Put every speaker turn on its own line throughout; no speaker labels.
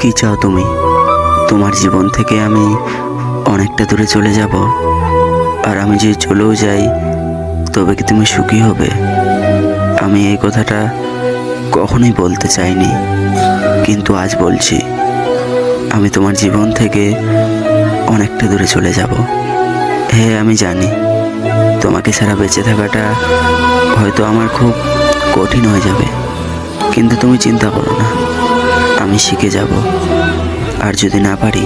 কি চাও তুমি? তোমার জীবন থেকে আমি অনেকটা দূরে চলে যাব, আর আমি যদি চলেও যাই তবে কি তুমি সুখী হবে? আমি এই কথাটা কখনোই বলতে চাইনি, কিন্তু আজ বলছি। আমি তোমার জীবন থেকে অনেকটা দূরে চলে যাব। হ্যাঁ, আমি জানি তোমাকে ছাড়া বেঁচে থাকাটা হয়তো আমার খুব কঠিন হয়ে যাবে, কিন্তু তুমি চিন্তা করো না, আমি শিখে যাব। আর যদি না পারি,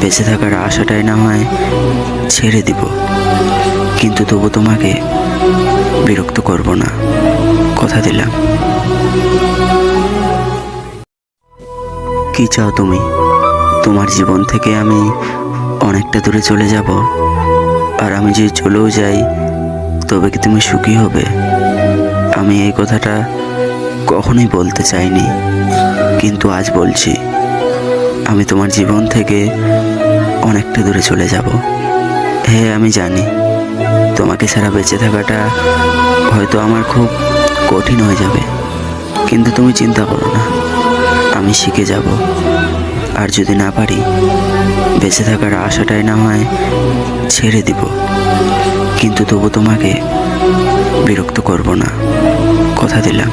বেঁচে থাকার আশাটাই না হয় ছেড়ে দিব, কিন্তু তবু তোমাকে বিরক্ত করব না, কথা দিলাম। কি চাও তুমি? তোমার জীবন থেকে আমি অনেকটা দূরে চলে যাব, আর আমি যদি চলেও যাই তবে কি তুমি সুখী হবে? আমি এই কথাটা কখনোই বলতে চাইনি, কিন্তু আজ বলছি। আমি তোমার জীবন থেকে অনেকটা দূরে চলে যাব। হ্যাঁ, আমি জানি তোমাকে ছাড়া বেঁচে থাকাটা হয়তো আমার খুব কঠিন হয়ে যাবে, কিন্তু তুমি চিন্তা করো না, আমি শিখে যাব। আর যদি না পারি, বেঁচে থাকার আশাটাই না হয় ছেড়ে দিব, কিন্তু তবু তোমাকে বিরক্ত করব না, কথা দিলাম।